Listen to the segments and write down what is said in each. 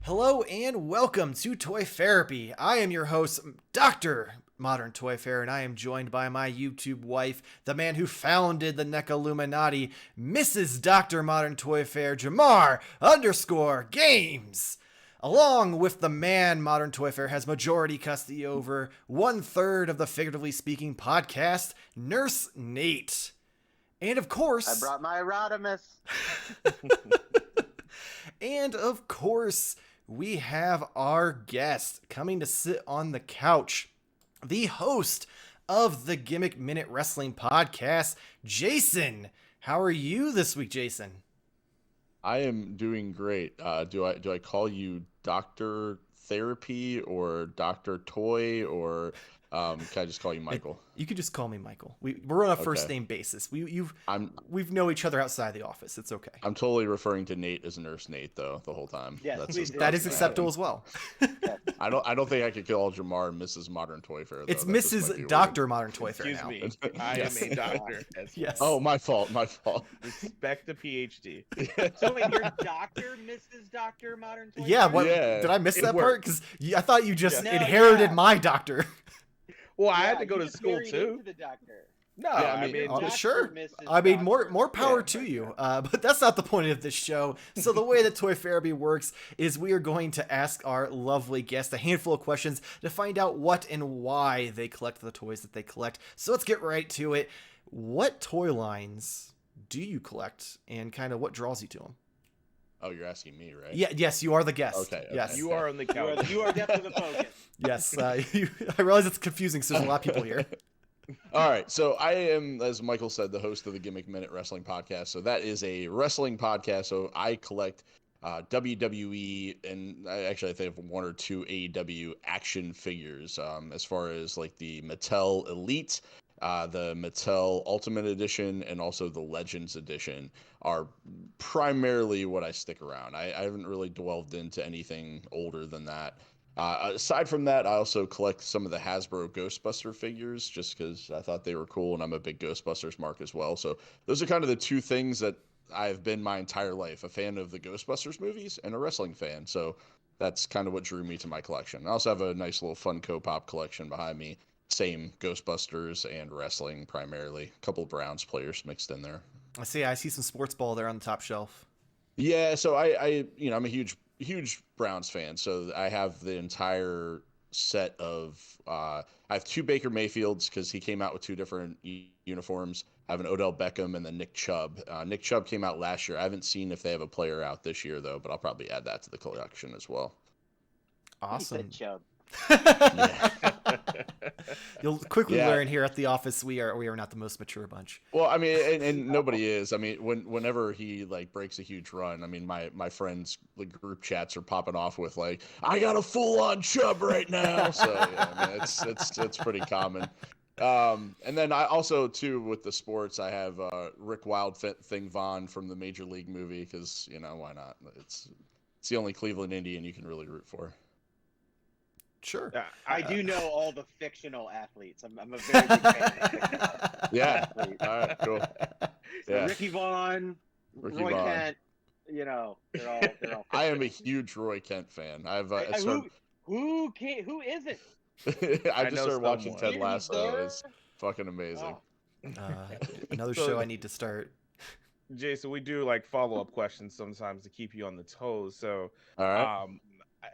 Hello and welcome to Toyfarerapy. I am your host, Dr. Modern Toyfare, and I am joined by my YouTube wife, the man who founded the NECA Illuminati, Mrs. Dr. Modern Toyfare, Jarmar_Games. Along with the man Modern Toyfare has majority custody over, 1/3 of the Figuratively Speaking podcast, Nurse Nate. And of course... I brought my Rodimus. And of course... we have our guest coming to sit on the couch, the host of the Gimmick Minute Wrestling podcast, Jason. How are you this week, Jason? I am doing great. Do I call you Dr. Therapy or Dr. Toy or can I just call you Michael? You could just call me Michael. We're on a first name basis. We've known each other outside the office. It's okay. I'm totally referring to Nate as Nurse Nate though the whole time. Yeah, that is acceptable as well. I don't think I could call Jarmar Mrs. Modern Toyfare. It's Mrs. Dr. Modern Toyfare now. Excuse me. I am a doctor. Yes. Oh, my fault. Respect the PhD. So wait, you're Dr. Mrs. Dr. Modern Toyfare? Yeah. What? Yeah, did I miss that part? Because I thought you just No, inherited yeah. my doctor. Well, I Yeah, had to go you to just school married too. into the doctor. No, Yeah, I mean, Dr. Sure. Mrs. I mean, Doctor. more power Yeah. to you. But that's not the point of this show. So the way that Toyfarerapy works is we are going to ask our lovely guest a handful of questions to find out what and why they collect the toys that they collect. So let's get right to it. What toy lines do you collect, and kind of what draws you to them? Oh, you're asking me, right? Yeah. Yes, you are the guest. Okay. Yes. you are on the couch. You are definitely the focus. Yes. I realize it's confusing because there's a lot of people here. All right, so I am, as Michael said, the host of the Gimmick Minute Wrestling podcast. So that is a wrestling podcast. So I collect WWE and I think I have one or two AEW action figures. As far as like the Mattel Elite, the Mattel Ultimate Edition, and also the Legends Edition are primarily what I stick around. I haven't really delved into anything older than that. Aside from that, I also collect some of the Hasbro Ghostbuster figures just because I thought they were cool, and I'm a big Ghostbusters mark as well. So those are kind of the two things that I've been my entire life, a fan of the Ghostbusters movies and a wrestling fan. So that's kind of what drew me to my collection. I also have a nice little Funko Pop collection behind me. Same Ghostbusters and wrestling primarily. A couple of Browns players mixed in there. I see some sports ball there on the top shelf. Yeah, so I'm a huge Browns fan, so I have the entire set of I have two Baker Mayfields because he came out with two different uniforms. I have an Odell Beckham and then Nick Chubb. Nick Chubb came out last year. I haven't seen if they have a player out this year though, but I'll probably add that to the collection as well. Awesome. He said Chubb. You'll quickly Yeah. learn here at the office we are not the most mature bunch. Well, I mean, and nobody is. I mean, whenever he like breaks a huge run, I mean, my friends, like group chats are popping off with like, I got a full on Chubb right now. So yeah, I mean, it's pretty common. And then I also too with the sports, I have Rick Wild Thing Vaughn from the Major League movie because why not? It's the only Cleveland Indian you can really root for. Sure. I do know all the fictional athletes. I'm a very big fan of fictional Yeah. athletes. All right. Cool. So Yeah. Ricky Vaughn, Ricky Roy Vaughn. Kent, they're all I am a huge Roy Kent fan. who isn't? I I just know started watching someone. Ted He's Lasso. there. It's fucking amazing. Oh. Another So- show I need to start. Jason, we do like follow-up questions sometimes to keep you on the toes. So, All right.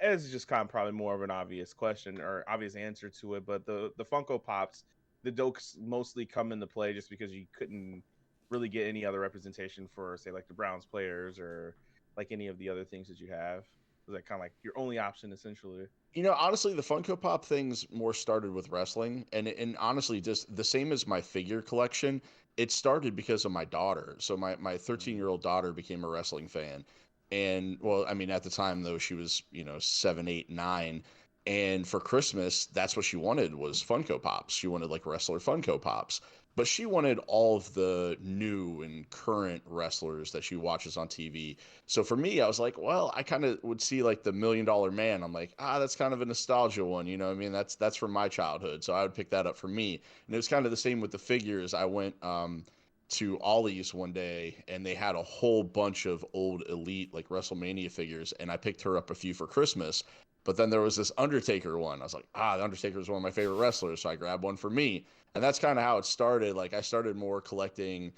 it's just kind of probably more of an obvious question or obvious answer to it. But the Funko Pops, the Dokes mostly come into play just because you couldn't really get any other representation for, say, like the Browns players or like any of the other things that you have. Is that kind of like your only option essentially? Honestly, the Funko Pop things more started with wrestling, and honestly, just the same as my figure collection. It started because of my daughter. So my 13-year-old daughter became a wrestling fan, and well, I mean, at the time though, she was 7, 8, 9, and for Christmas, that's what she wanted was Funko Pops. She wanted like wrestler Funko Pops. But she wanted all of the new and current wrestlers that she watches on TV. So for me, I was like, well, I kind of would see like the $1 Million Man. I'm like, that's kind of a nostalgia one. You know what I mean? That's from my childhood. So I would pick that up for me. And it was kind of the same with the figures. I went to Ollie's one day, and they had a whole bunch of old Elite like WrestleMania figures, and I picked her up a few for Christmas. But then there was this Undertaker one. I was like, the Undertaker is one of my favorite wrestlers, so I grabbed one for me. And that's kind of how it started. Like, I started more collecting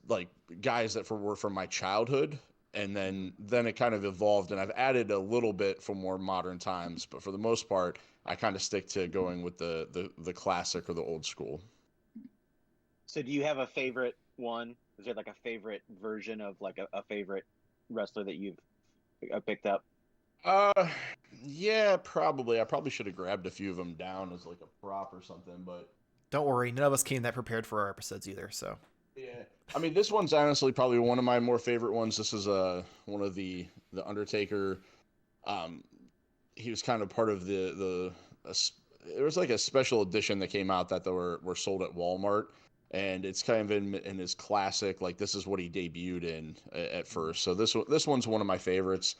like guys that were from my childhood, and then it kind of evolved, and I've added a little bit for more modern times, but for the most part I kind of stick to going with the classic or the old school. So do you have a favorite one? Is there like a favorite version of like a favorite wrestler that you've picked up? Yeah, probably. I probably should have grabbed a few of them down as like a prop or something, but Don't worry, none of us came that prepared for our episodes either, so. yeah. I mean, this one's honestly probably one of my more favorite ones. This is one of the Undertaker. He was kind of part of there was like a special edition that came out that were sold at Walmart, and it's kind of in his classic, like this is what he debuted in at first. So this one's one of my favorites.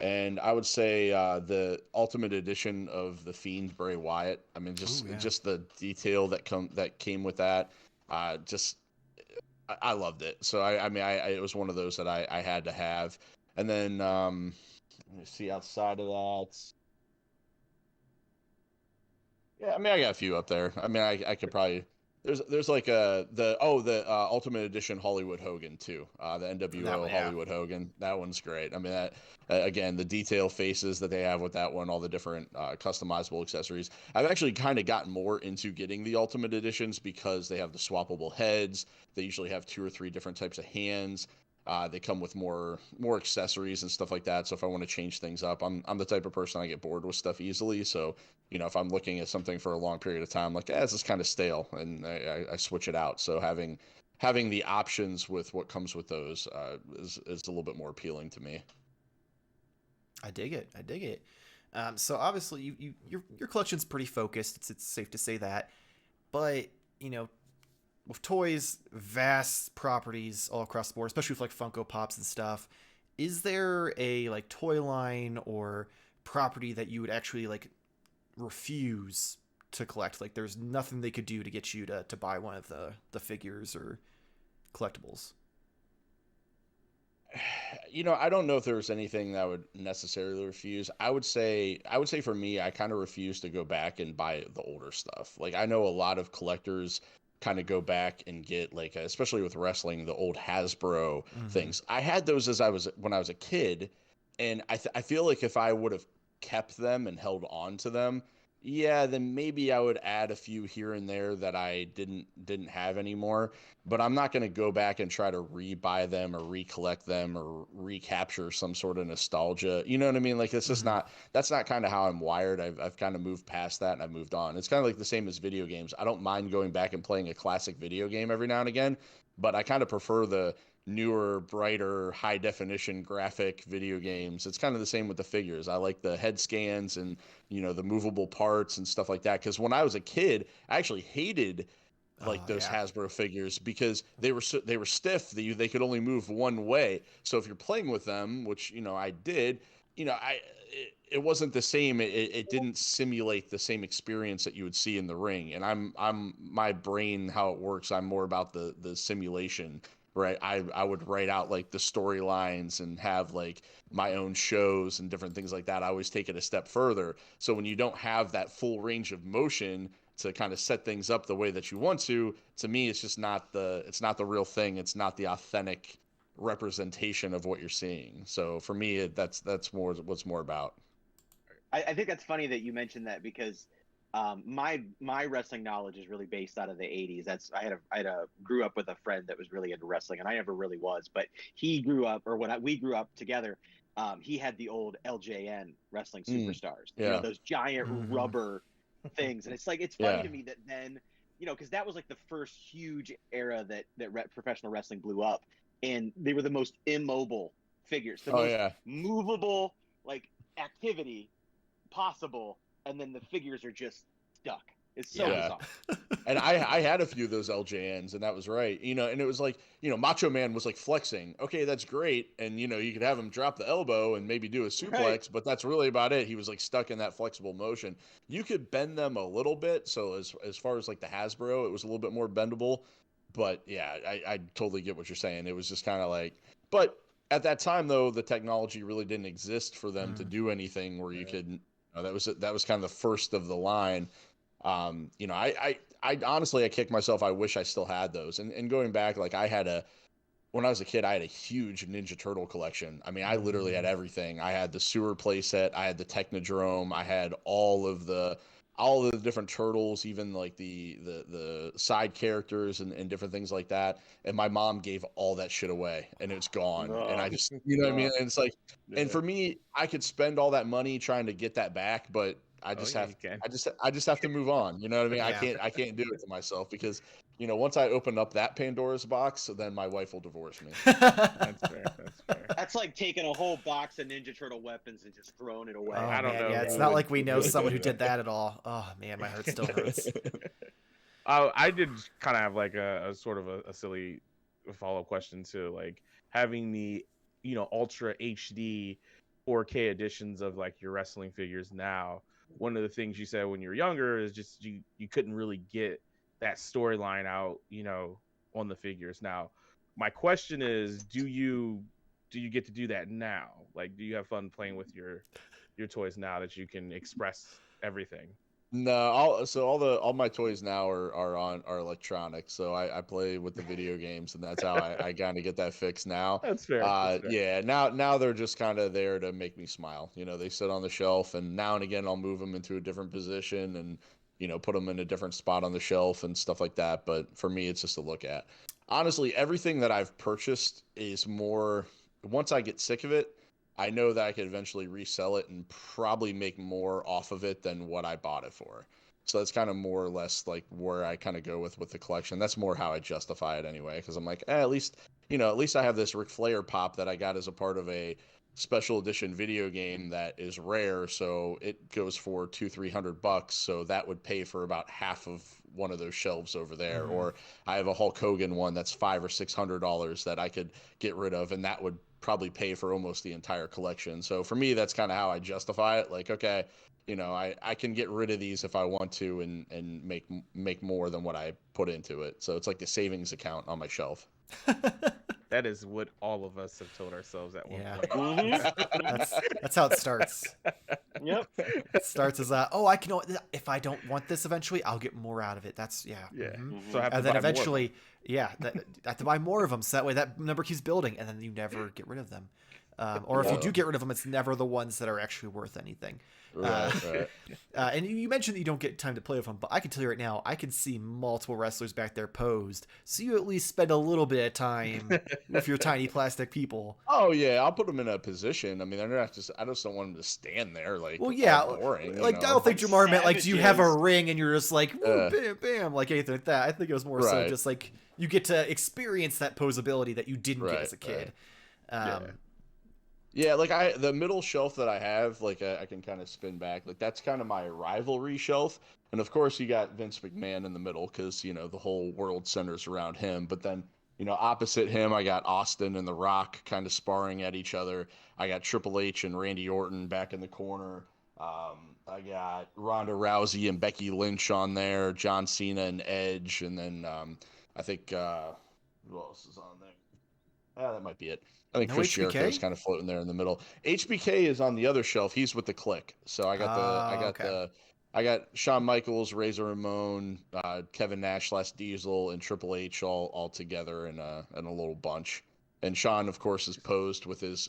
And I would say the Ultimate Edition of the Fiend Bray Wyatt. I mean, just the detail that came with that. I loved it. So I mean, it was one of those that I had to have. And then let me see outside of that. Yeah, I mean, I got a few up there. I mean, I could probably. There's like the Ultimate Edition Hollywood Hogan too. The NWO Hollywood Hogan. That one's great. I mean, that again, the detail faces that they have with that one, all the different customizable accessories. I've actually kind of gotten more into getting the Ultimate Editions because they have the swappable heads. They usually have 2 or 3 different types of hands. They come with more accessories and stuff like that. So if I want to change things up, I'm the type of person I get bored with stuff easily. So if I'm looking at something for a long period of time, like this is kind of stale, and I switch it out. So having the options with what comes with those is a little bit more appealing to me. I dig it. So obviously your collection's pretty focused. It's safe to say that, but with toys, vast properties all across the board, especially with like Funko Pops and stuff, is there a like toy line or property that you would actually like refuse to collect? Like there's nothing they could do to get you to buy one of the figures or collectibles? I don't know if there's anything that I would necessarily refuse. I would say for me, I kind of refuse to go back and buy the older stuff. Like I know a lot of collectors kind of go back and get like, especially with wrestling, the old Hasbro things. I had those when I was a kid, and I feel like if I would have kept them and held on to them, yeah, then maybe I would add a few here and there that I didn't have anymore. But I'm not going to go back and try to rebuy them or recollect them or recapture some sort of nostalgia. You know what I mean? Like that's not kind of how I'm wired. I've kind of moved past that and I've moved on. It's kind of like the same as video games. I don't mind going back and playing a classic video game every now and again, but I kind of prefer the newer, brighter, high definition graphic video games. It's kind of the same with the figures. I like the head scans and the movable parts and stuff like that, because when I was a kid I actually hated those Hasbro figures because they were stiff. They could only move one way. So if you're playing with them, which I did, it wasn't the same. It didn't simulate the same experience that you would see in the ring. And I'm my brain, how it works, I'm more about the simulation. Right. I would write out like the storylines and have like my own shows and different things like that. I always take it a step further. So when you don't have that full range of motion to kind of set things up the way that you want to me, it's just not it's not the real thing. It's not the authentic representation of what you're seeing. So for me, that's more what's more about. I think that's funny that you mentioned that, because my wrestling knowledge is really based out of the 80s. I grew up with a friend that was really into wrestling, and I never really was, but he grew up, or when we grew up together, he had the old LJN wrestling superstars, those giant rubber things. And it's funny to me that then, because that was like the first huge era that professional wrestling blew up, and they were the most immobile figures, the most movable like activity possible, and then the figures are just stuck. It's so bizarre. And I had a few of those LJNs, and that was right. And it was like, Macho Man was like flexing. Okay, that's great. And, you could have him drop the elbow and maybe do a suplex, but that's really about it. He was like stuck in that flexible motion. You could bend them a little bit. So as far as like the Hasbro, it was a little bit more bendable. But yeah, I totally get what you're saying. It was just kind of like, but at that time though, the technology really didn't exist for them to do anything where you could. That was kind of the first of the line. I honestly, I kick myself. I wish I still had those. And going back, like when I was a kid, I had a huge Ninja Turtle collection. I mean, I literally had everything. I had the sewer playset, I had the Technodrome, I had all of the different turtles, even like the side characters and different things like that. And my mom gave all that shit away, and it's gone. And I just, you know what I mean? And it's like, and for me, I could spend all that money trying to get that back, but I just I just have to move on. You know what I mean? Yeah. I can't do it to myself because, once I open up that Pandora's box, then my wife will divorce me. That's fair. That's fair. That's like taking a whole box of Ninja Turtle weapons and just throwing it away. Oh, I don't man, know. yeah, it's not like we know someone who did that at all. Oh man, my heart still hurts. I did kind of have like a sort of a silly follow-up question too, like having the ultra HD 4K editions of like your wrestling figures now. One of the things you said when you were younger is just you couldn't really get that storyline out, on the figures. Now, my question is, do you get to do that now? Like, do you have fun playing with your toys now that you can express everything? No, all my toys now are electronic. So I play with the video games, and that's how I kind of get that fixed now. That's fair. That's fair. Yeah, now they're just kind of there to make me smile. They sit on the shelf, and now and again I'll move them into a different position and put them in a different spot on the shelf and stuff like that. But for me, it's just a look at. Honestly, everything that I've purchased is more. Once I get sick of it, I know that I could eventually resell it and probably make more off of it than what I bought it for. So that's kind of more or less like where I kind of go with the collection. That's more how I justify it anyway, because I'm like, at least I have this Ric Flair pop that I got as a part of a special edition video game that is rare, so it goes for $200-300. So that would pay for about half of one of those shelves over there. Or I have a Hulk Hogan one that's $500 or $600 that I could get rid of, and that would probably pay for almost the entire collection. So for me, that's kind of how I justify it. Like, okay, I can get rid of these if I want to and make more than what I put into it. So it's like the savings account on my shelf. That is what all of us have told ourselves at one point. Mm-hmm. That's how it starts. Yep. It starts as I can, if I don't want this eventually, I'll get more out of it. That's Yeah. Mm-hmm. So I have to And then buy more. eventually, I have to buy more of them, so that way that number keeps building, and then you never get rid of them. Or if you do get rid of them, it's never the ones that are actually worth anything. Right. And you mentioned that you don't get time to play with them, but I can tell you right now, I can see multiple wrestlers back there posed, so you at least spend a little bit of time with your tiny plastic people. Oh yeah, I'll put them in a position. I mean, they're not just. I just don't want them to stand there like. Well, yeah, all boring. like I don't think Jarmar meant like, do you have a Savages. ring and you're just like woo, bam, bam, like anything like that. I think it was more so Right. just like you get to experience that posability that you didn't get as a kid. Yeah, like the middle shelf that I have, like I can kind of spin back. Like that's kind of my rivalry shelf, and of course you got Vince McMahon in the middle because the whole world centers around him. But then opposite him, I got Austin and The Rock kind of sparring at each other. I got Triple H and Randy Orton back in the corner. I got Ronda Rousey and Becky Lynch on there, John Cena and Edge, and then I think who else is on there? That might be it. I think No Chris HBK? Jericho is kind of floating there in the middle. HBK is on the other shelf. He's with the Click. So I got Shawn Michaels, Razor Ramon, Kevin Nash / Diesel, and Triple H all together in a little bunch. And Shawn, of course, is posed with his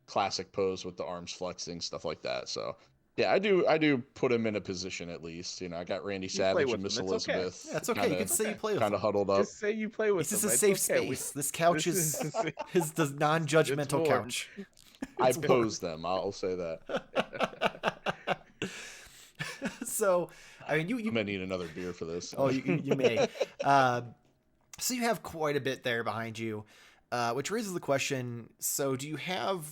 classic pose with the arms flexing, stuff like that. So yeah, I do put him in a position at least. I got Randy Savage with and Miss him. It's okay. Elizabeth. Yeah, it's okay. You can say you play with Kind them. of huddled up. Just say you play with This is them. a It's safe okay. space. This couch is the non-judgmental It's warm. couch. I pose them. I'll say that. So, I mean, I'm gonna need another beer for this. Oh, you may. So you have quite a bit there behind you, which raises the question. So do you have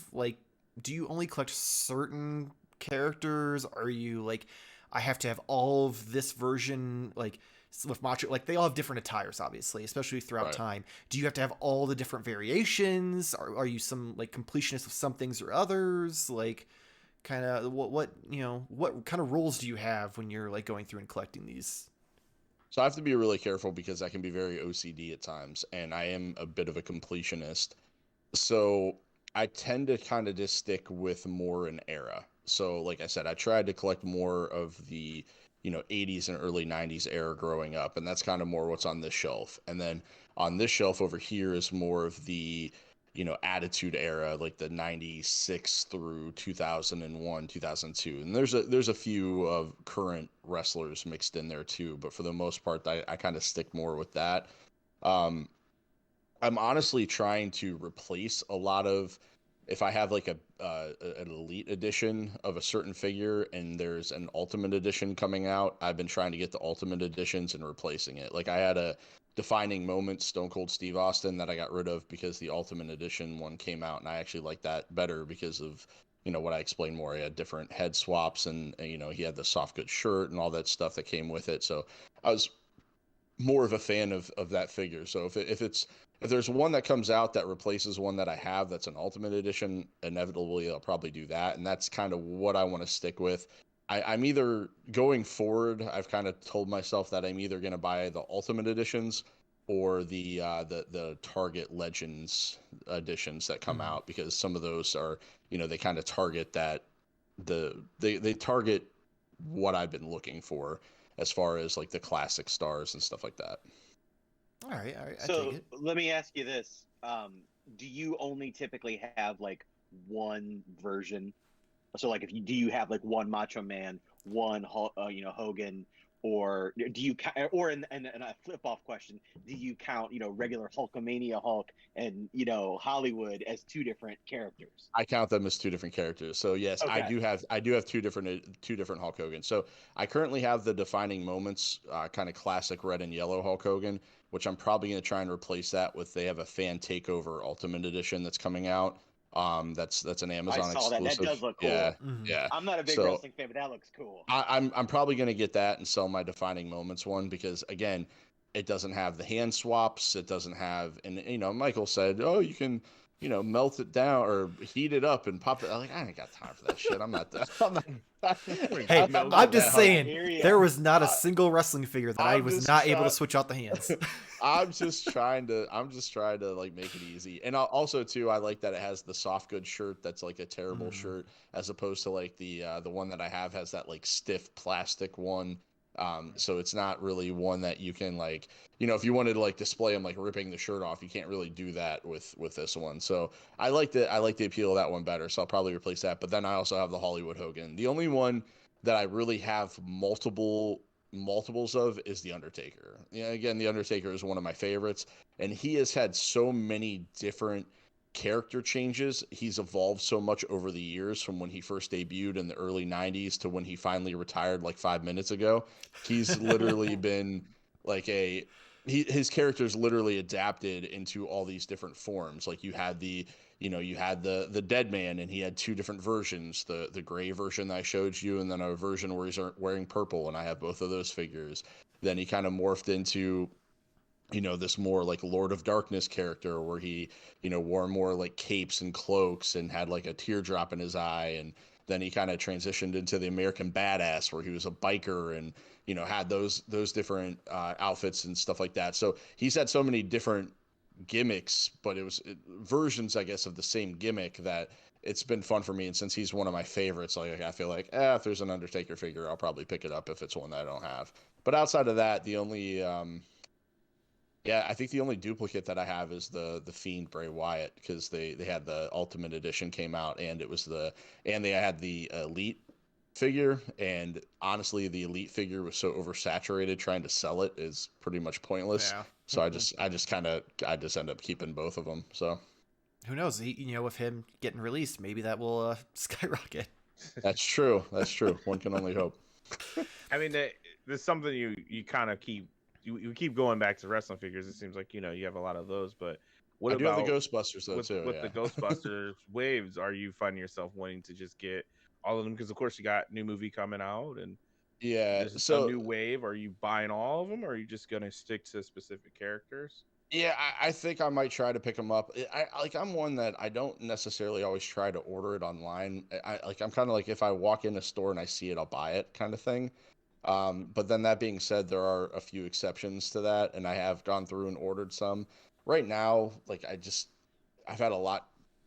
do you only collect certain characters? Are you like, I have to have all of this version, like with Macho, like they all have different attires, obviously, especially throughout Right. time. Do you have to have all the different variations? Are you some like completionist of some things or others? Like kind of what kind of rules do you have when you're like going through and collecting these? So I have to be really careful because I can be very OCD at times, and I am a bit of a completionist. So I tend to kind of just stick with more an era. So like I said, I tried to collect more of the 80s and early 90s era growing up, and that's kind of more what's on this shelf. And then on this shelf over here is more of the attitude era, like the 96 through 2001, 2002. And there's a few of current wrestlers mixed in there too, but for the most part I kind of stick more with that. um I'm honestly trying to replace a lot of, if I have like an elite edition of a certain figure and there's an ultimate edition coming out, I've been trying to get the ultimate editions and replacing it. Like I had a defining moment Stone Cold Steve Austin that I got rid of because the ultimate edition one came out, and I actually like that better because of what I explained more. He had different head swaps, and he had the soft good shirt and all that stuff that came with it. So I was more of a fan of that figure. So if there's one that comes out that replaces one that I have that's an ultimate edition, inevitably I'll probably do that, and that's kind of what I want to stick with. I'm either going forward, I've kind of told myself that I'm either going to buy the ultimate editions or the Target Legends editions that come out, because some of those are, they kind of target that they target what I've been looking for as far as like the classic stars and stuff like that. All right. I So take it. let me ask you this: do you only typically have like one version? So like, do you have like one Macho Man, one Hogan, or do you or in a flip off question, do you count regular Hulkamania Hulk and Hollywood as two different characters? I count them as two different characters. So yes, Okay. I do have two different Hulk Hogan. So I currently have the Defining Moments kind of classic red and yellow Hulk Hogan, which I'm probably going to try and replace that with. They have a Fan Takeover Ultimate Edition that's coming out. That's an Amazon I saw exclusive. that does look cool. Yeah, Mhm. yeah. I'm not a big So wrestling fan, but that looks cool. I'm probably going to get that and sell my Defining Moments one, because again, it doesn't have the hand swaps. It doesn't have, and Michael said, oh, you can melt it down or heat it up and pop it. I'm like, I ain't got time for that shit. I'm not. Hey, Milk I'm it just down. I hear saying, ya. there was not a single wrestling figure that I I'm was just not able to try- switch out the hands. I'm just trying to like make it easy. And also too, I like that it has the soft goods shirt that's like a terrible shirt, as opposed to like the one that I have has that like stiff plastic one. So it's not really one that you can like, if you wanted to like display them like ripping the shirt off, you can't really do that with this one. So I like the appeal of that one better. So I'll probably replace that. But then I also have the Hollywood Hogan. The only one that I really have multiples of is the Undertaker. Again, the Undertaker is one of my favorites, and he has had so many different character changes. He's evolved so much over the years, from when he first debuted in the early 90s to when he finally retired like 5 minutes ago. He's literally been like his character's literally adapted into all these different forms. Like you had the dead man, and he had two different versions, the gray version that I showed you, and then a version where he's wearing purple, and I have both of those figures. Then he kind of morphed into this more like Lord of Darkness character, where he wore more like capes and cloaks and had like a teardrop in his eye. And then he kind of transitioned into the American Badass, where he was a biker and had those different outfits and stuff like that. So he's had so many different gimmicks, but versions, I guess, of the same gimmick, that it's been fun for me. And since he's one of my favorites, like I feel like if there's an Undertaker figure, I'll probably pick it up if it's one that I don't have. But outside of that, the only I think the only duplicate that I have is the Fiend Bray Wyatt, because they had the Ultimate Edition came out, and they had the Elite figure, and honestly the Elite figure was so oversaturated, trying to sell it is pretty much pointless. Yeah. So I just end up keeping both of them. So Who knows? With him getting released, maybe that will skyrocket. that's true. One can only hope. I mean, there's something you kind of keep you keep going back to wrestling figures. It seems like you have a lot of those, but what I do about have the Ghostbusters though with too? the Ghostbusters waves? Are you finding yourself wanting to just get all of them? Because of course you got new movie coming out, and there's a new wave. Are you buying all of them, or are you just gonna stick to specific characters? Yeah, I think I might try to pick them up. I'm one that I don't necessarily always try to order it online. I'm kind of like, if I walk in a store and I see it, I'll buy it kind of thing. But then that being said, there are a few exceptions to that, and I have gone through and ordered some. Right now, like I've had a lot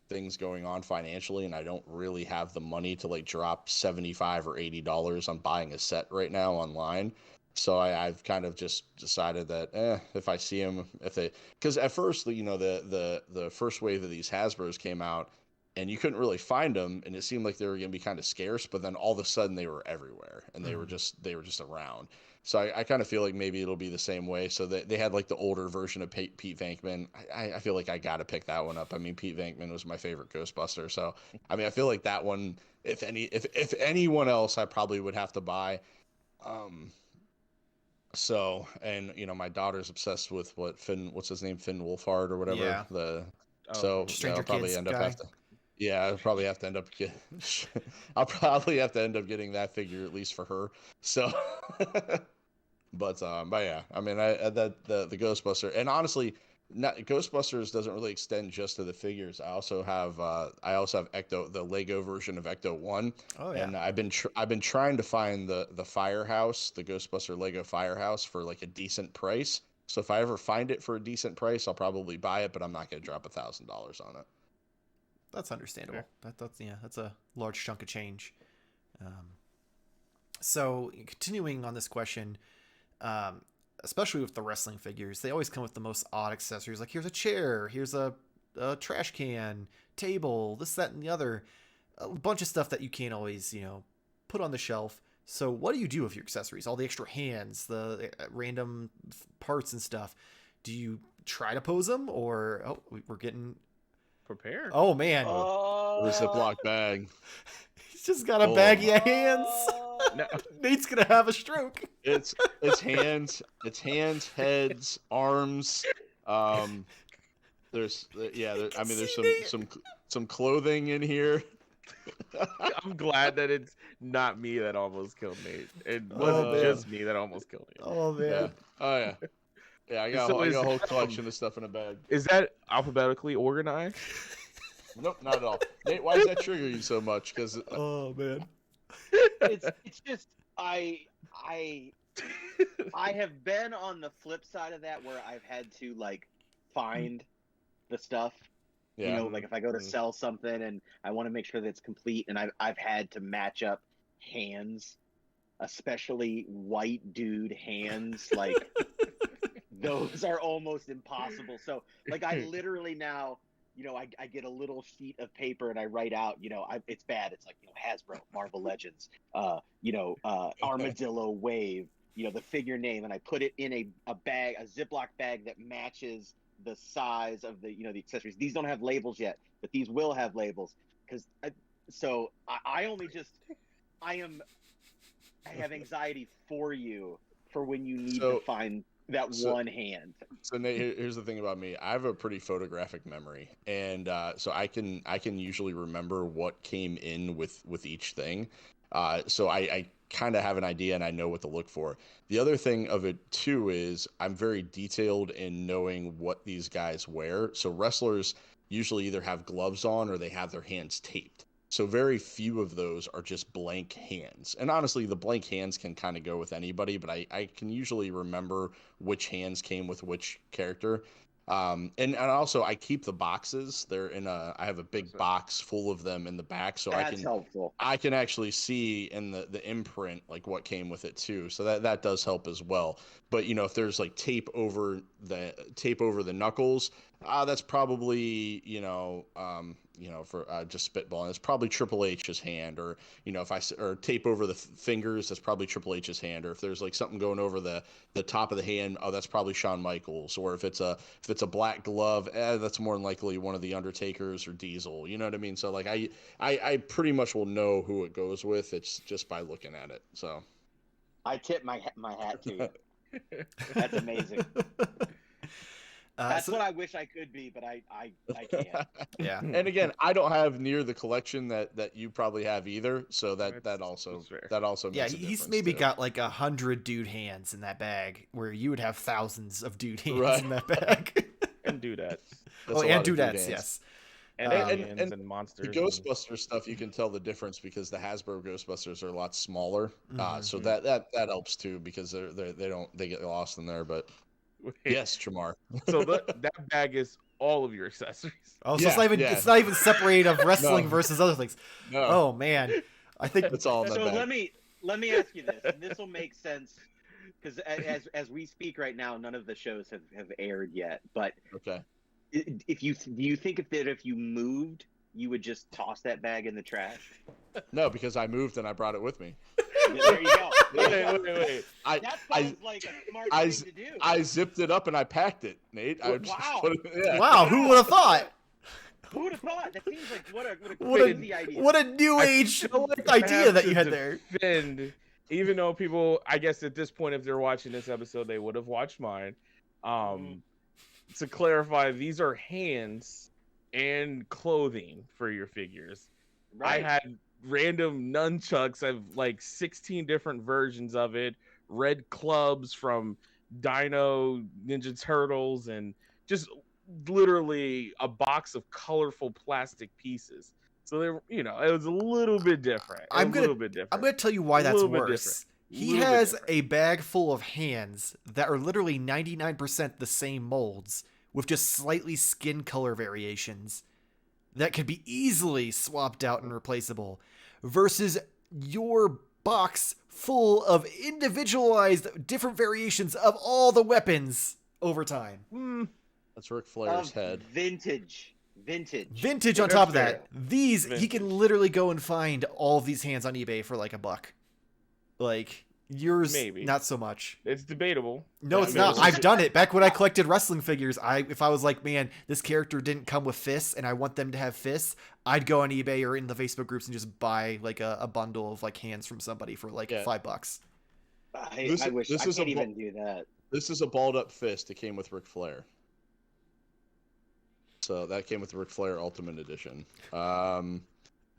things going on financially, and I don't really have the money to like drop $75 or $80 on buying a set right now online. So I've kind of just decided that if I see them, because at first, the first wave of these Hasbros came out, and you couldn't really find them, and it seemed like they were going to be kind of scarce. But then all of a sudden, they were everywhere, and they were just around. So I kind of feel like maybe it'll be the same way. So they had like the older version of Pete Venkman. I feel like I got to pick that one up. I mean, Pete Venkman was my favorite Ghostbuster. So I mean, I feel like that one, if anyone else, I probably would have to buy. So, and my daughter's obsessed with what's his name, Finn Wolfhard or whatever. Yeah. So Stranger I'll probably Kids end up guy. I'll probably have to end up I'll probably have to end up getting that figure at least for her. So, but yeah, I mean, the Ghostbuster, and honestly, Ghostbusters doesn't really extend just to the figures. I also have Ecto, the Lego version of Ecto 1. Oh yeah. And I've been trying to find the Firehouse, the Ghostbuster Lego Firehouse, for like a decent price. So if I ever find it for a decent price, I'll probably buy it, but I'm not going to drop $1,000 on it. That's understandable. That's a large chunk of change. So continuing on this question, especially with the wrestling figures, they always come with the most odd accessories. Like here's a chair, here's a trash can, table, this, that, and the other. A bunch of stuff that you can't always, put on the shelf. So what do you do with your accessories? All the extra hands, the random parts and stuff. Do you try to pose them, or we're getting prepared? Oh man, or a Ziploc bag. He's just got a baggie of hands. No. Nate's gonna have a stroke. It's hands, heads, arms. There's some clothing in here. I'm glad that it's not me that almost killed Nate. It wasn't just me that almost killed Nate. Oh man. Yeah. Oh yeah. Yeah, I got a whole collection of stuff in a bag. Is that alphabetically organized? Nope, not at all. Nate, why does that trigger you so much? Because oh man, it's just I have been on the flip side of that where I've had to like find the stuff. Yeah. Like if I go to sell something and I want to make sure that it's complete, and I've had to match up hands, especially white dude hands, like those are almost impossible. So like I literally now, I get a little sheet of paper and I write out, it's bad. It's like, Hasbro, Marvel Legends, Armadillo Wave, the figure name, and I put it in a bag, a Ziploc bag that matches the size of the accessories. These don't have labels yet, but these will have labels, because I have anxiety for you for when you need to find that one hand. So Nate, here's the thing about me. I have a pretty photographic memory, and so I can usually remember what came in with each thing. So I kind of have an idea and I know what to look for. The other thing of it too is I'm very detailed in knowing what these guys wear. So wrestlers usually either have gloves on or they have their hands taped. So very few of those are just blank hands. And honestly, the blank hands can kind of go with anybody, but I can usually remember which hands came with which character. And also I keep the boxes. I have a big box full of them in the back, so That's helpful. I can actually see in the imprint like what came with it too. So that does help as well. But if there's like tape over the knuckles, that's probably for just spitballing, it's probably Triple H's hand, or or tape over the fingers, that's probably Triple H's hand, or if there's like something going over the top of the hand, that's probably Shawn Michaels, or if it's a black glove, that's more than likely one of the Undertakers or Diesel. You know what I mean? So like I pretty much will know who it goes with. It's just by looking at it. So I tip my hat to you. That's amazing. That's what I wish I could be, but I can't. Yeah. And again, I don't have near the collection that you probably have either. So that also makes a he's difference, maybe too. got like 100 dude hands in that bag, where you would have thousands of dude hands in that bag. And dudettes. And dudettes, yes. aliens and monsters. The Ghostbusters stuff, you can tell the difference because the Hasbro Ghostbusters are a lot smaller. So that helps too because they get lost in there. But yes, Jarmar. So that bag is all of your accessories. Oh, so it's not even separated of wrestling versus other things. No. Oh man, I think it's all in that so bag. let me ask you this, and this will make sense because as we speak right now, none of the shows have aired yet. But okay, do you think if you moved, you would just toss that bag in the trash? No, because I moved and I brought it with me. There you go. Wait. That sounds like a smart thing to do. I zipped it up and I packed it, Nate. Wow. Wow, who would have thought? Who would have thought? That seems like what a crazy idea. What a new age idea that you had there. Even though people, I guess at this point, if they're watching this episode, they would have watched mine. To clarify, these are hands and clothing for your figures. Right. I had random nunchucks. I have like 16 different versions of it. Red clubs from Dino, Ninja Turtles, and just literally a box of colorful plastic pieces. So they were, it was a little bit different. I'm gonna tell you why that's worse. He has a bag full of hands that are literally 99% the same molds with just slightly skin color variations that could be easily swapped out and replaceable versus your box full of individualized different variations of all the weapons over time. That's Ric Flair's head. Vintage on top of that. He can literally go and find all of these hands on eBay for like $1. Like yours, maybe not so much. It's debatable. No, it's not. I've done it back when I collected wrestling figures. If I was like, man, this character didn't come with fists, and I want them to have fists, I'd go on eBay or in the Facebook groups and just buy like a bundle of like hands from somebody for like $5. I wish I can't even do that. This is a balled up fist. It came with Ric Flair. So that came with the Ric Flair Ultimate Edition.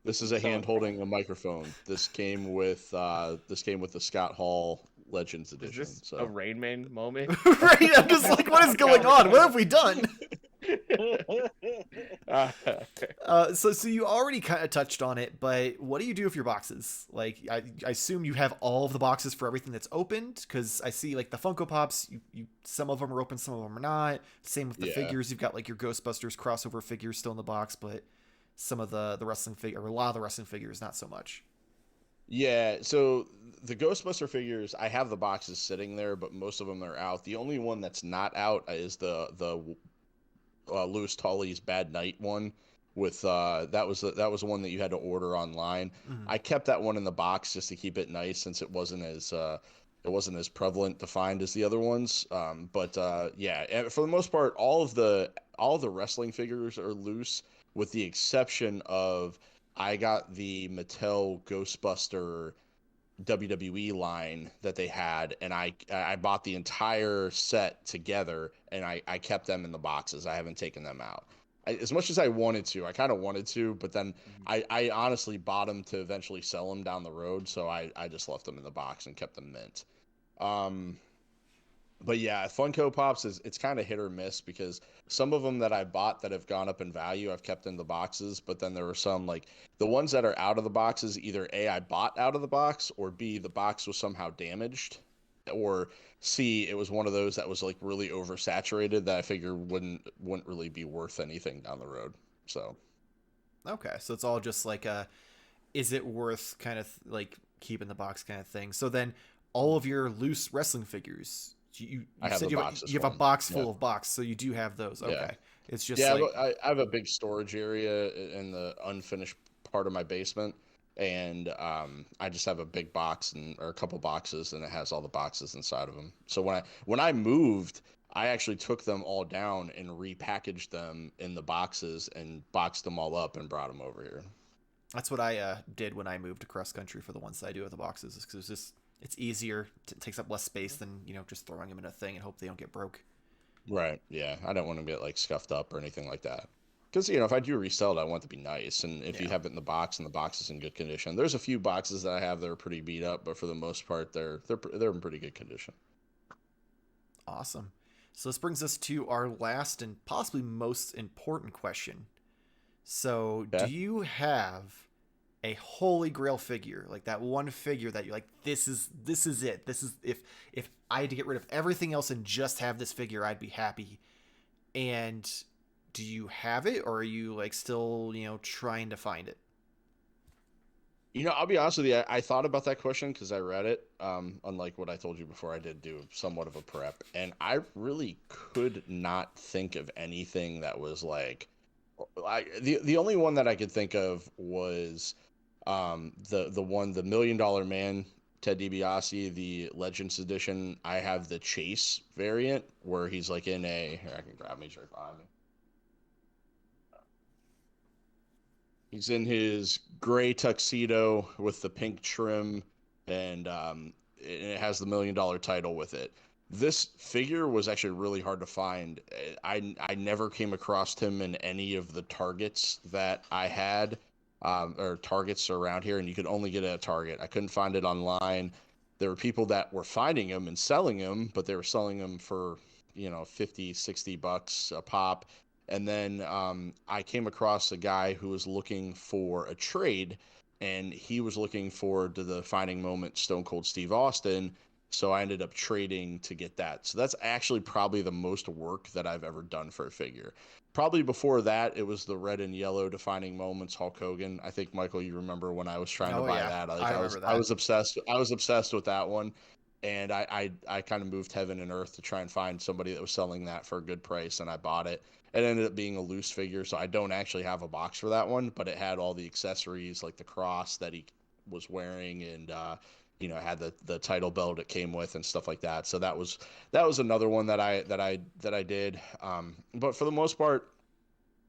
This is a hand holding a microphone. This came with the Scott Hall Legends Edition. Is this a Rain Man moment? Right, I'm just like, what is going on? What have we done? So you already kind of touched on it, but what do you do with your boxes? Like, I assume you have all of the boxes for everything that's opened, because I see like the Funko Pops, you some of them are open, some of them are not. Same with the figures. You've got like your Ghostbusters crossover figures still in the box, but some of the wrestling figure, or a lot of the wrestling figures, not so much. Yeah, so the Ghostbuster figures, I have the boxes sitting there, but most of them are out. The only one that's not out is the Louis Tully's Bad Night one. With that was the one that you had to order online. Mm-hmm. I kept that one in the box just to keep it nice, since it wasn't as prevalent to find as the other ones. But for the most part, all of the wrestling figures are loose, with the exception of I got the Mattel Ghostbuster WWE line that they had, and I bought the entire set together, and I kept them in the boxes. I haven't taken them out. As much as I wanted to, I kind of wanted to, but then I honestly bought them to eventually sell them down the road, so I just left them in the box and kept them mint. But yeah, Funko Pops it's kind of hit or miss, because some of them that I bought that have gone up in value, I've kept in the boxes, but then there were some, like the ones that are out of the boxes, either A, I bought out of the box, or B, the box was somehow damaged, or C, it was one of those that was like really oversaturated that I figure wouldn't really be worth anything down the road. So okay, so it's all just like is it worth kind of like keeping the box kind of thing. So then all of your loose wrestling figures, you said you have a box full of boxes, so you do have those. Okay. Yeah. It's just I have a big storage area in the unfinished part of my basement, and I just have a big box or a couple boxes, and it has all the boxes inside of them. So when I moved, I actually took them all down and repackaged them in the boxes and boxed them all up and brought them over here. That's what I did when I moved across country for the ones that I do with the boxes, because it's easier. It takes up less space than just throwing them in a thing and hope they don't get broke. Right. Yeah. I don't want to get like scuffed up or anything like that. Because if I do resell it, I want it to be nice. And if you have it in the box and the box is in good condition, there's a few boxes that I have that are pretty beat up, but for the most part, they're in pretty good condition. Awesome. So this brings us to our last and possibly most important question. So, do Okay. you have a holy grail figure, like that one figure that you're like, this is it. This is if I had to get rid of everything else and just have this figure, I'd be happy. And do you have it, or are you like still, trying to find it? I'll be honest with you. I thought about that question because I read it. Unlike what I told you before, I did do somewhat of a prep, and I really could not think of anything that was like. The only one that I could think of was the $1 Million Man Ted DiBiase, the Legends edition. I have the Chase variant where he's like in a. Here, I can grab me right behind me. He's in his gray tuxedo with the pink trim, and it has the $1 million title with it. This figure was actually really hard to find. I never came across him in any of the Targets that I had, or Targets around here, and you could only get it at Target. I couldn't find it online. There were people that were finding him and selling him, but they were selling them for, 50, $60 a pop. And then I came across a guy who was looking for a trade, and he was looking forward to the Defining Moment Stone Cold Steve Austin. So I ended up trading to get that. So that's actually probably the most work that I've ever done for a figure. Probably before that, it was the red and yellow Defining Moments Hulk Hogan. I think, Michael, you remember when I was trying to buy that. I remember that. I was obsessed. I was obsessed with that one. And I kind of moved heaven and earth to try and find somebody that was selling that for a good price, and I bought it. It ended up being a loose figure, so I don't actually have a box for that one, but it had all the accessories like the cross that he was wearing, and had the title belt it came with and stuff like that. So that was another one that I did. But for the most part,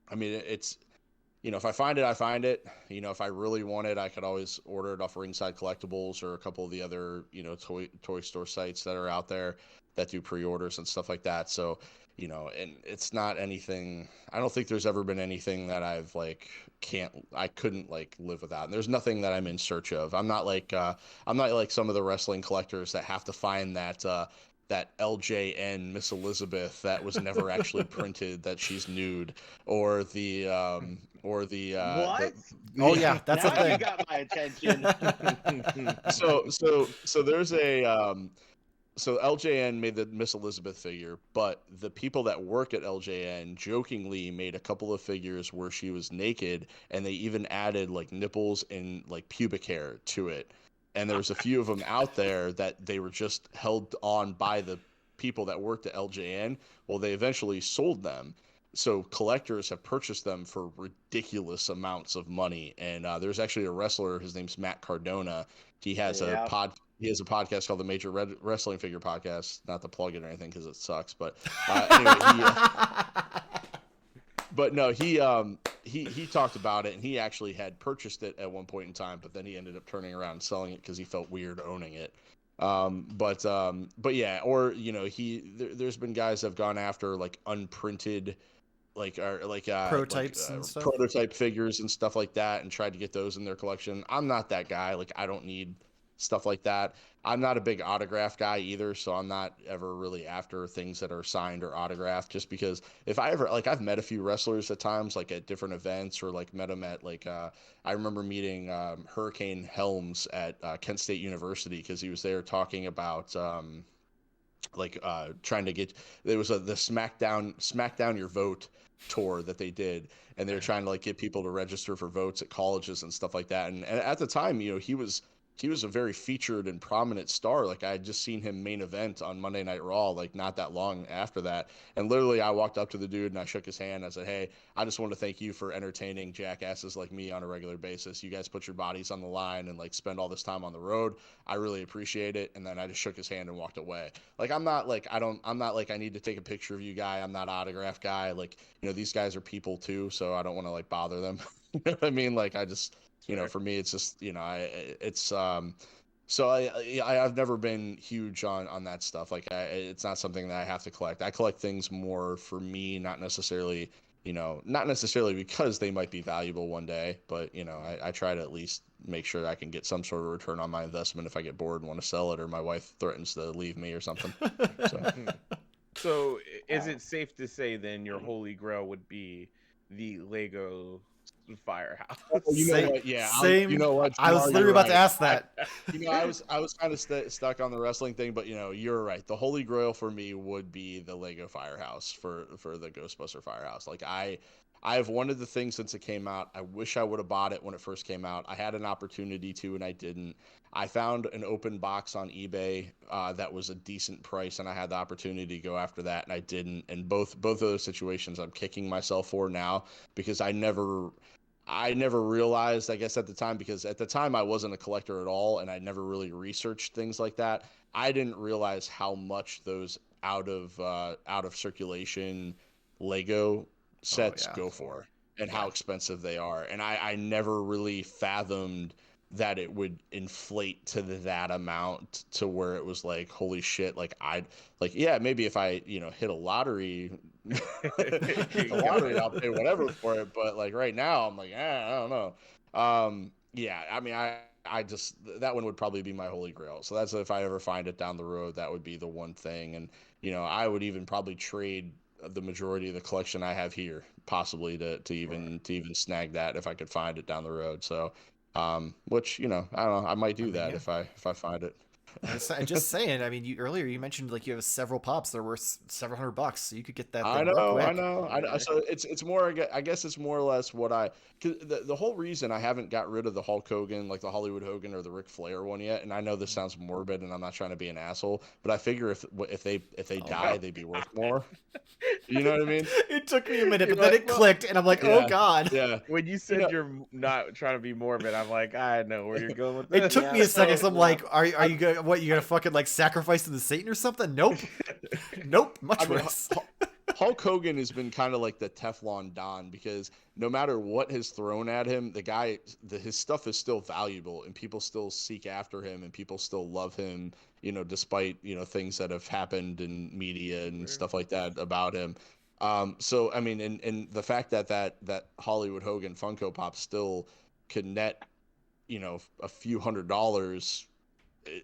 I mean, it's if I find it, I find it. If I really want it, I could always order it off Ringside Collectibles or a couple of the other, toy store sites that are out there that do pre-orders and stuff like that. So, and it's not anything, I don't think there's ever been anything that I've I couldn't live without. And there's nothing that I'm in search of. I'm not like some of the wrestling collectors that have to find that LJN Miss Elizabeth that was never actually printed, that she's nude, or the What? Oh yeah, that's now a thing. you got my attention. so there's a so LJN made the Miss Elizabeth figure, but the people that work at LJN jokingly made a couple of figures where she was naked, and they even added nipples and pubic hair to it. And there was a few of them out there that they were just held on by the people that worked at LJN. Well, they eventually sold them. So collectors have purchased them for ridiculous amounts of money. And there's actually a wrestler, his name's Matt Cardona. He has a podcast called the Major Wrestling Figure Podcast. Not to plug it or anything because it sucks, but anyway, but no, he talked about it, and he actually had purchased it at one point in time, but then he ended up turning around and selling it because he felt weird owning it. But yeah, or there's been guys that have gone after unprinted Prototypes and stuff. prototype figures and stuff like that, and tried to get those in their collection. I'm not that guy. I don't need stuff like that. I'm not a big autograph guy either, so I'm not ever really after things that are signed or autographed, just because if I ever I've met a few wrestlers at times, at different events, or met them at I remember meeting Hurricane Helms at Kent State University because he was there talking about trying to get, there was the Smackdown Your Vote tour that they did, and they were trying to get people to register for votes at colleges and stuff like that. And at the time, he was a very featured and prominent star. I had just seen him main event on Monday Night Raw, not that long after that. And literally, I walked up to the dude and I shook his hand. I said, "Hey, I just want to thank you for entertaining jackasses like me on a regular basis. You guys put your bodies on the line and spend all this time on the road. I really appreciate it." And then I just shook his hand and walked away. I'm not I need to take a picture of you guy. I'm not an autograph guy. These guys are people too, so I don't want to bother them. You know what I mean? I just, for me, it's just, so I've never been huge on that stuff. It's not something that I have to collect. I collect things more for me, not necessarily because they might be valuable one day, but I try to at least make sure that I can get some sort of return on my investment if I get bored and want to sell it, or my wife threatens to leave me or something. So is it safe to say then your holy grail would be the Lego Firehouse. You know what? Yeah, Same. you know what? I was Jamar, literally you're about to right. ask that. I was kind of stuck on the wrestling thing, but you're right. The holy grail for me would be the Lego Firehouse for the Ghostbuster Firehouse. Like I've wanted the thing since it came out. I wish I would have bought it when it first came out. I had an opportunity to, and I didn't. I found an open box on eBay that was a decent price, and I had the opportunity to go after that, and I didn't. And both of those situations, I'm kicking myself for now because I never realized, I guess, at the time, because at the time I wasn't a collector at all, and I never really researched things like that. I didn't realize how much those out of circulation Lego sets yeah. go for, and how expensive they are. And I never really fathomed that it would inflate to that amount to where it was like, holy shit, like yeah, maybe if I hit a lottery I'll pay whatever for it, but like right now I'm like, I don't know. Yeah, I mean, I just, that one would probably be my holy grail. So that's, if I ever find it down the road, that would be the one thing. And I would even probably trade the majority of the collection I have here, possibly to even snag that if I could find it down the road. So which, I don't know, I might do that if I find it. I'm just saying. I mean, earlier you mentioned like you have several pops that are worth several $100, so you could get that. I Thing real quick. I know. So it's more. I guess it's more or less what cause the whole reason I haven't got rid of the Hulk Hogan, like the Hollywood Hogan or the Ric Flair one yet. And I know this sounds morbid, and I'm not trying to be an asshole, but I figure if they die, they'd be worth more. You know what I mean? It took me a minute, but then it clicked, and I'm like, oh god. Yeah. When you said you're not trying to be morbid, I'm like, I know where you're going with this. It took me a second. So I'm like, are you gonna you gonna fucking like sacrifice to the Satan or something? Nope. Nope. Much worse. Hulk Hogan has been kind of like the Teflon Don, because no matter what is thrown at him, his stuff is still valuable, and people still seek after him, and people still love him, despite, things that have happened in media and stuff like that about him. So, I mean, and the fact that Hollywood Hogan Funko Pop still could net, a few $100s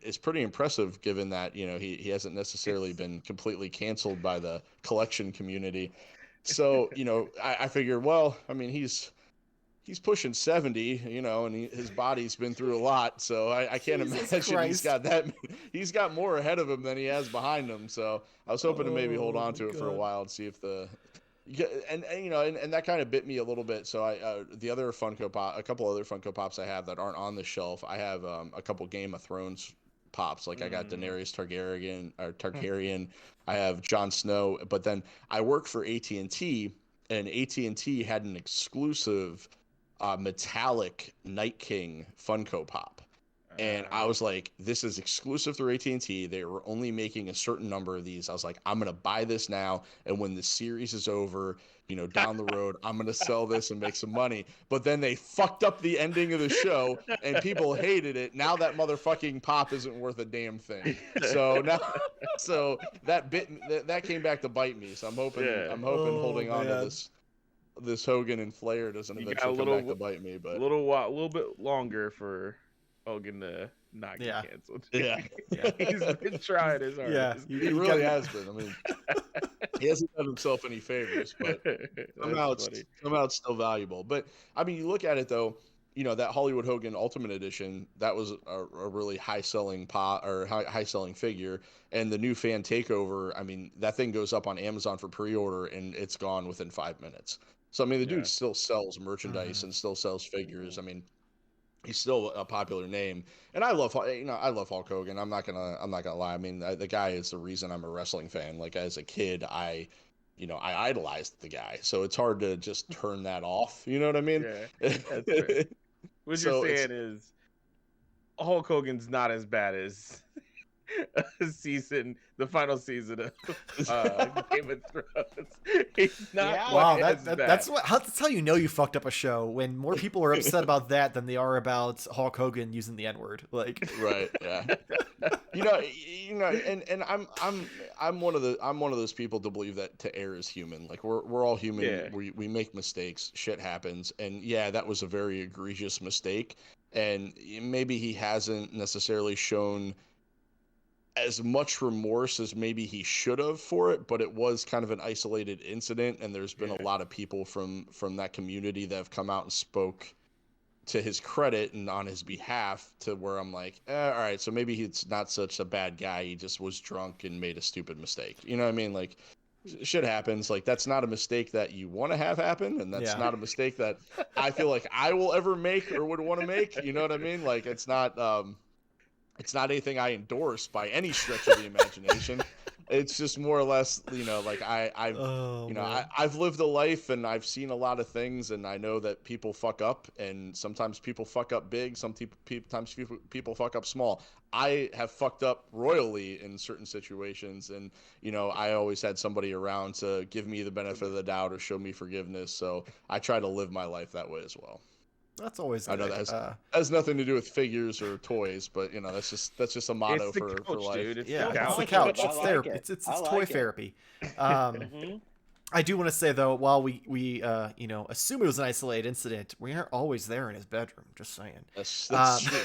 is pretty impressive, given that he hasn't necessarily been completely canceled by the collection community. So I figure, well, I mean, he's pushing 70, and his body's been through a lot, so I can't imagine he's got more ahead of him than he has behind him. So I was hoping to maybe hold on to it for a while and see if and that kind of bit me a little bit. So a couple other Funko Pops I have that aren't on the shelf. I have a couple Game of Thrones pops. Like I got Daenerys Targaryen. I have Jon Snow. But then I work for AT&T, and AT&T had an exclusive metallic Night King Funko Pop. And I was like, this is exclusive through AT&T. They were only making a certain number of these. I was like, I'm going to buy this now. And when the series is over, down the road, I'm going to sell this and make some money. But then they fucked up the ending of the show, and people hated it. Now that motherfucking pop isn't worth a damn thing. So now, that came back to bite me. So I'm hoping holding on to this Hogan and Flair doesn't eventually come back to bite me. But a little bit longer for Hogan to not get canceled. Yeah. He's been trying his hardest. Yeah, he really has been. I mean, he hasn't done himself any favors, but somehow it's still valuable. But I mean, you look at it though, that Hollywood Hogan Ultimate Edition, that was a really high-selling high-selling figure, and the new Fan Takeover, I mean, that thing goes up on Amazon for pre-order, and it's gone within 5 minutes. So I mean, the dude still sells merchandise and still sells figures. I mean, he's still a popular name, and I love Hulk Hogan. I'm not gonna lie. I mean, the guy is the reason I'm a wrestling fan. Like as a kid, I idolized the guy, so it's hard to just turn that off. You know what I mean? Yeah, that's right. What you're saying is Hulk Hogan's not as bad as the final season of Game of Thrones. He's not. Wow, that's how you fucked up a show, when more people are upset about that than they are about Hulk Hogan using the N-word. Like, right, yeah. And I'm one of those people to believe that to err is human. Like we're all human. Yeah. We make mistakes. Shit happens. And yeah, that was a very egregious mistake. And maybe he hasn't necessarily shown as much remorse as maybe he should have for it, but it was kind of an isolated incident, and there's been a lot of people from that community that have come out and spoke to his credit and on his behalf, to where I'm like, all right, so maybe he's not such a bad guy. He just was drunk and made a stupid mistake. You know what I mean? Like, shit happens. Like, that's not a mistake that you want to have happen, and that's not a mistake that I feel like I will ever make or would want to make. You know what I mean? Like, it's not anything I endorse by any stretch of the imagination. It's just more or less, you know, like I've lived a life and I've seen a lot of things, and I know that people fuck up, and sometimes people fuck up big, sometimes people fuck up small. I have fucked up royally in certain situations, and, you know, I always had somebody around to give me the benefit of the doubt or show me forgiveness, so I try to live my life that way as well. That's always good. I know that has nothing to do with figures or toys, but, you know, that's just a motto for life. Dude. It's the couch. It's therapy. It's toy therapy. I do want to say, though, while we you know, assume it was an isolated incident, we aren't always there in his bedroom. Just saying. That's true.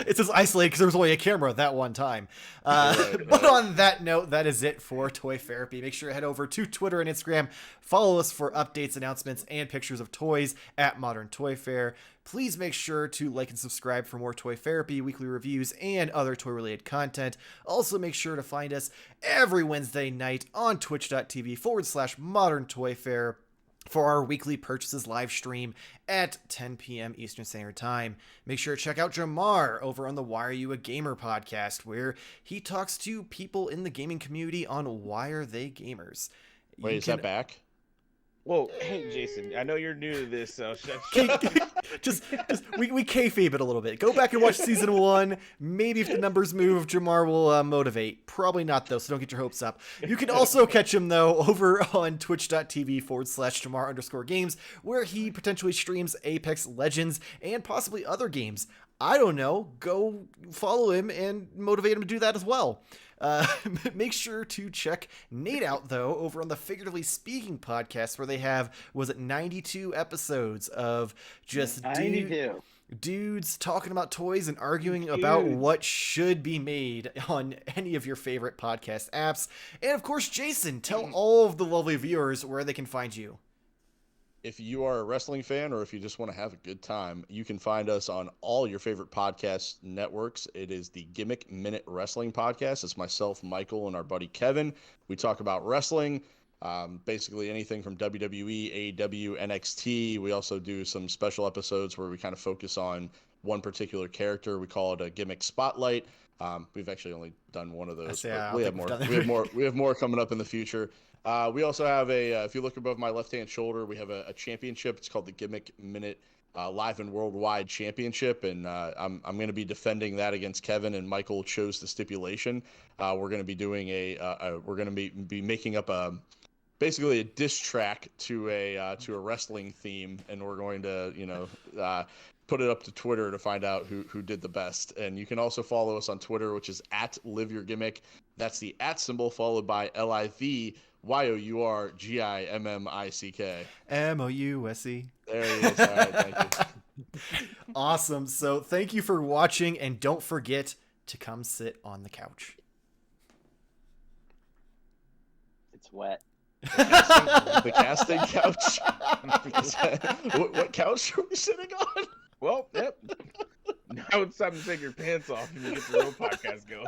It's just isolated because there was only a camera at that one time. But on that note, that is it for Toyfarerapy. Make sure to head over to Twitter and Instagram. Follow us for updates, announcements, and pictures of toys at Modern Toy Fair. Please make sure to like and subscribe for more Toyfarerapy, weekly reviews, and other toy-related content. Also, make sure to find us every Wednesday night on twitch.tv/Modern Toy Fair for our weekly purchases live stream at 10 p.m. Eastern Standard Time. Make sure to check out Jarmar over on the Why Are You a Gamer podcast, where he talks to people in the gaming community on why are they gamers. Wait, is that back? Whoa, hey Jason, I know you're new to this, so just we kayfabe it a little bit. Go back and watch season 1. Maybe if the numbers move, Jarmar will motivate. Probably not, though, so don't get your hopes up. You can also catch him, though, over on twitch.tv/Jarmar_games, where he potentially streams Apex Legends and possibly other games. I don't know. Go follow him and motivate him to do that as well. Make sure to check Nate out, though, over on the Figuratively Speaking podcast, where they have, 92 episodes of just dudes talking about toys and arguing about what should be made on any of your favorite podcast apps. And of course, Jason, tell all of the lovely viewers where they can find you. If you are a wrestling fan, or if you just want to have a good time, you can find us on all your favorite podcast networks. It is the Gimmick Minute Wrestling Podcast. It's myself, Michael, and our buddy Kevin. We talk about wrestling, basically anything from WWE, AEW, NXT. We also do some special episodes where we kind of focus on one particular character. We call it a Gimmick Spotlight. We've actually only done one of those. We have more. We have more coming up in the future. We also have if you look above my left-hand shoulder, we have a championship. It's called the Gimmick Minute Live and Worldwide Championship, and I'm going to be defending that against Kevin, and Michael chose the stipulation. We're going to be doing we're going to be making up basically a diss track to a wrestling theme, and we're going to, you know, put it up to Twitter to find out who did the best. And you can also follow us on Twitter, which is @LiveYourGimmick. That's the @ symbol followed by LIVYOURGIMMICK. MOUSE. There he is. All right, thank you. Awesome. So thank you for watching, and don't forget to come sit on the couch. It's wet. The casting couch. What couch are we sitting on? Well, yep. Now it's time to take your pants off and you get your own podcast going.